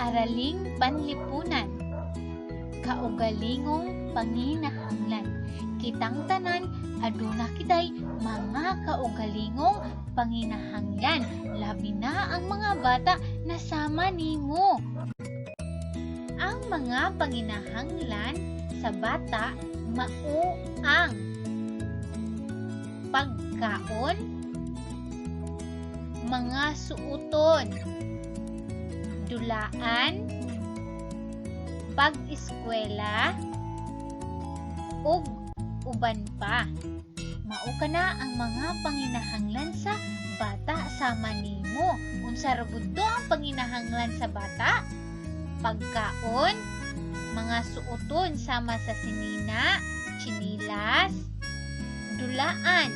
Araling panlipunan, kaugalingong panginahanglan. Kitang tanan, aduna kitay mga kaugalingong panginahanglan, labi na ang mga bata na sama nimo. Ang mga panginahanglan sa bata mao ang pagkaon, mga suoton, dulaan, pag-eskwela, ug uban pa. Mao kana ang mga panginahanglan sa bata sama nimo. Unsa ra gud ang panginahanglan sa bata? Pagkaon, mga suoton sama sa sinina, chinilas, dulaan,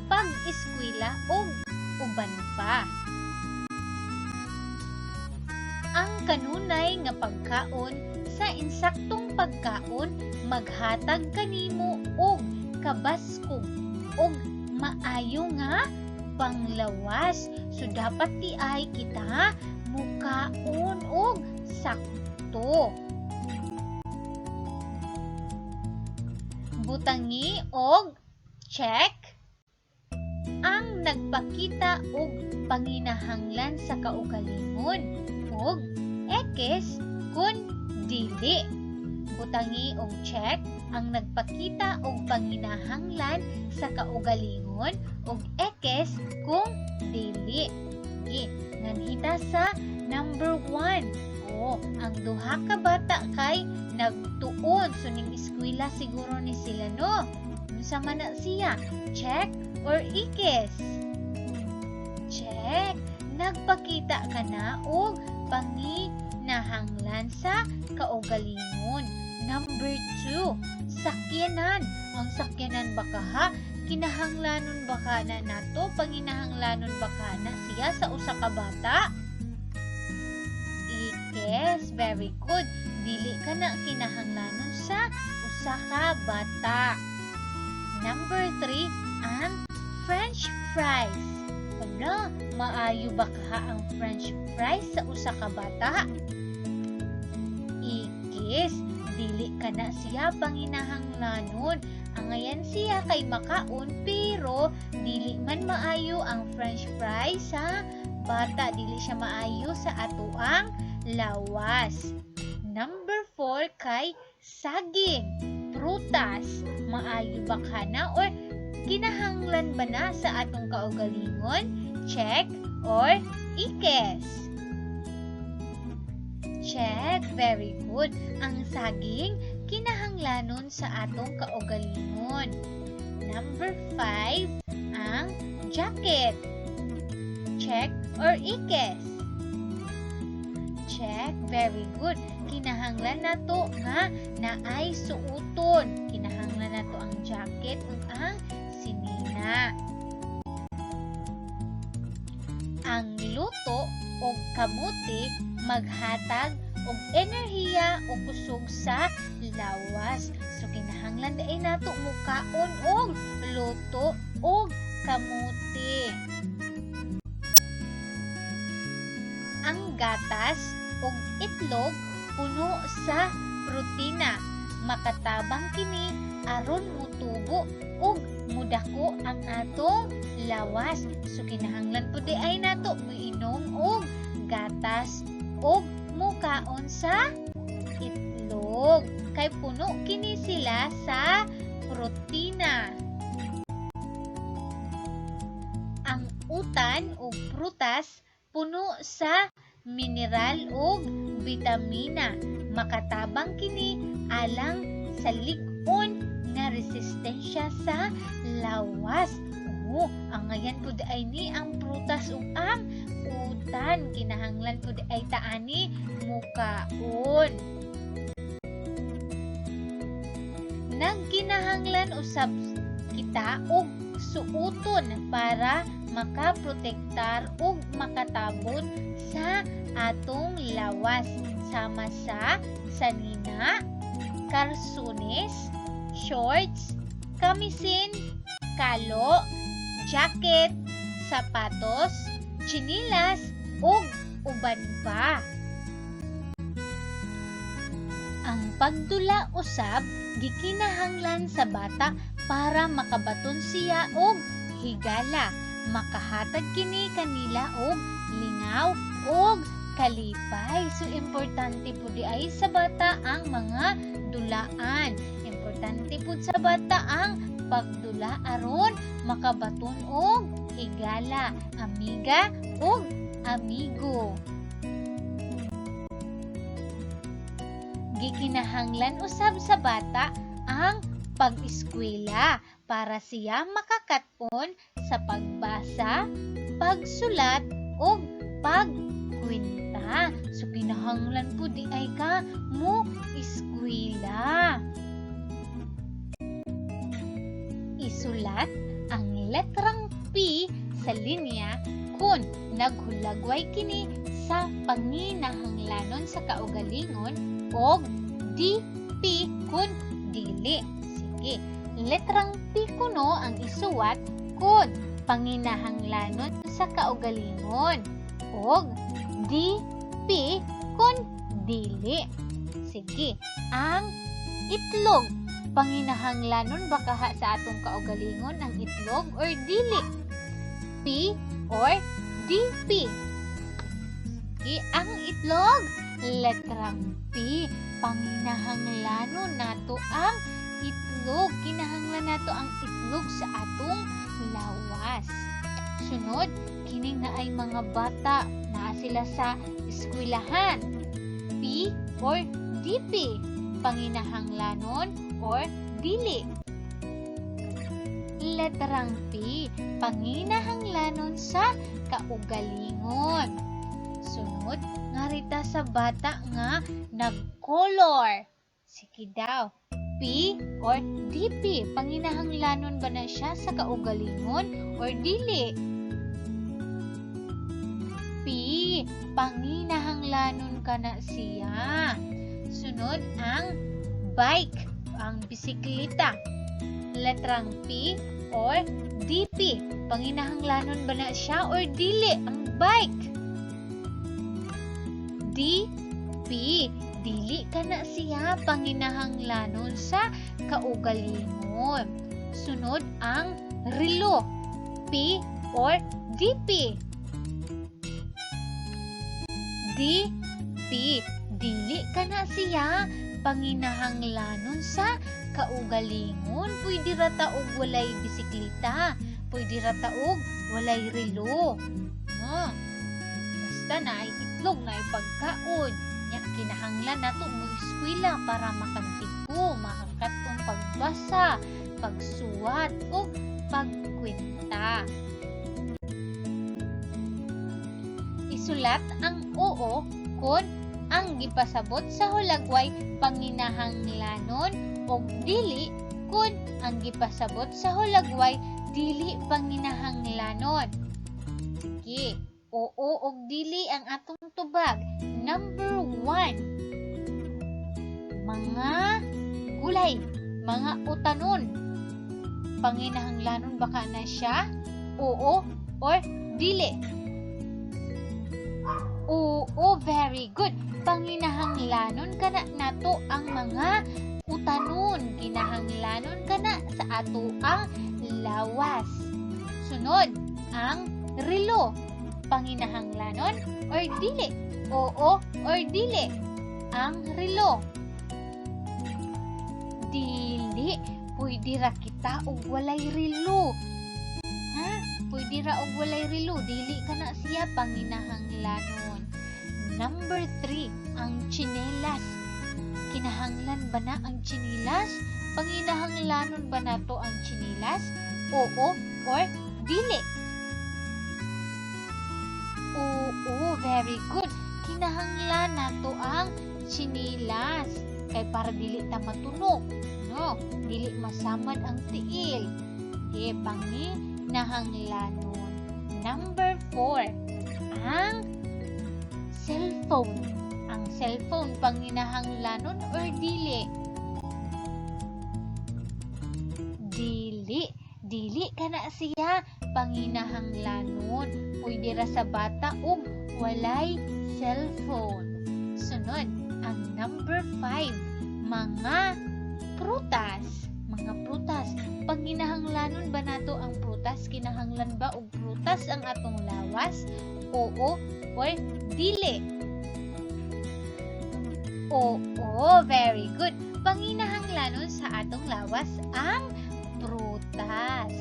pag-eskwela ug uban pa. Ang kanunay nga pagkaon sa insaktong pagkaon maghatag kanimo og kabaskog og maayo nga panglawas. So dapat ti ay kita mukaon og sakto. Butangi og check ang nagpakita og panginahanglan sa kaugalingon ug ekes kun dili. Butangi og check ang nagpakita og panginahanglan sa kaugalingon ug ekes kung dili. Nanghita sa number 1. Ang duha ka bata kay nagtuon so ning eskwela siguro ni sila no. Unsa man na siya? Check or ikes? Check. Nagpakita ka na og panginahanglan sa kaugalingon. Number 2, sakyanan. Ang sakyanan baka ha? Kinahanglanon baka na nato? Panginahanglanon baka na siya sa usa ka bata? Ikes, very good. Dili ka na kinahanglanon sa usa ka bata. Number 3, ang French fries. Ano, maayo ba ka ang French fries sa usa ka bata? Ikis, dili ka na siya panginahanglanon. Angayan siya kay makaon pero dili man maayo ang French fries sa bata. Dili siya maayo sa atoang lawas. Number 4 kay saging, prutas. Maayo ba ka na or kinahanglan ba na sa atong kaugalingon? Check or ikes? Check. Very good. Ang saging, kinahanglanon sa atong kaugalingon. Number 5, ang jacket. Check or ikes? Check. Very good. Kinahanglan nato nga naay suoton. Kinahanglan nato ang jacket ug ang sinina. Ang luto o kamuti maghatag og enerhiya o kusog sa lawas. So kinahanglan ay nato mukaon og luto og kamuti. Ang gatas og itlog puno sa protina. Makatabang kini aron mutubo ug mudako ang atong lawas. So kinahanglan pud ay nato moinom og gatas og mukaon sa itlog kay puno kini sila sa protina. Ang utan o prutas puno sa mineral ug bitamina. Makatabang kini alang sa lig-on nga resistensya sa lawas. Angayan pud ay ni ang prutas ug ang utan. Kinahanglan pud ay taani mukaon. Nagkinahanglan usab kita og suoton para makaprotektar ug makatabon sa atong lawas sama sa sanina, karsunes, shorts, kamisin, kalo, jacket, sapatos, chinilas, ug uban pa. Ang pagdula usab gikinahanglan sa bata para makabaton siya og higala. Makahatag kini kanila og lingaw og kalipay. So importante po di ay sa bata ang mga dulaan. Importante po sa bata ang pagdula aron makabaton og higala, amiga og amigo. Gikinahanglan usab sa bata ang pag-eskwela para siya makakatpon sa pagbasa, pagsulat o pagkwenta. So kinahanglan po di ay ka mo eskwela. Isulat ang letrang P sa linya kung naghulagway kini sa panginahanglanon sa kaugalingon o DP kung dili. Sige, letrang P kuno ang isuwat kung panginahanglanon sa kaugalingon o DP kung dili. Sige, ang itlog, panginahanglanon ba kaha sa atong kaugalingon ang itlog or dili? P or DP? Sige, ang itlog, letrang P, panginahanglanon nato ang itlog. Kinahanglan nato ang itlog sa atong lawas. Sunod, kini na ay mga bata na sila sa eskwelahan. P or DP, panginahanglanon or dili? Letrang P, panginahanglanon sa kaugalingon. Sunod, ngarita sa bata nga nag-color. Sige daw, P or DP, panginahanglanon ba na siya sa kaugalingon or dili? P, panginahanglanon ka na siya. Sunod, ang bike, ang bisikleta. Letrang P or DP, panginahanglanon ba na siya or dili ang bike? DP, dili ka na siya, panginahanglanon sa kaugalingon. Sunod, ang relo. P or DP? DP, dili ka na siya, panginahanglanon sa kaugalingon. Pwede rata og walay bisikleta, pwede rata og walay relo. No? Basta na ay itlog na ay pagkaon. Nya kinahanglan nato mo eskwela para makantigo, makakatong pagbasa, pagsuwat o pagkwenta. Isulat ang oo kung ang gipasabot sa hulagway panginahanglanon o dili kung ang gipasabot sa hulagway dili panginahanglanon. Sige, oo o dili ang atong tubag. Number 1, mga gulay, mga utanon. Panginahanglanon baka na siya? Oo or dili? Oo, very good. Panginahanglanon kana nato ang mga utanon. Kinahanglanon kana sa ato ang lawas. Sunod, ang relo. Panginahanglanon or dili? Oo or dili? Ang relo. Dili. Pwede ra kita og walay relo. Ha? Pwede ra og walay relo. Dili kana siya, panginahanglanon. Number 3, ang tsinelas. Kinahanglan ba na ang tsinelas? Panginahanglanon ba nato ang tsinelas? Oo or dili? Oo, very good. Kinahanglan nato ang tsinelas. Kay para dili ta matunog. No, dili masamad ang tiil. Okay, panginahanglanon. Number 4, ang cellphone. Ang cellphone, panginahanglanon or dili? Dili. Dili ka na siya, panginahanglanon. Pwede ra sa bata o walay cellphone. Sunod, ang number 5, mga prutas. Mga prutas. Pag ginahanglanon ba nato ang prutas? Kinahanglan ba og prutas ang atong lawas? Oo or dili? Oo, very good. Panginahanglanon sa atong lawas ang prutas.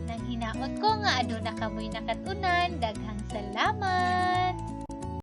Nang hinaot ko nga aduna kamoy nakatunan, daghang salamat.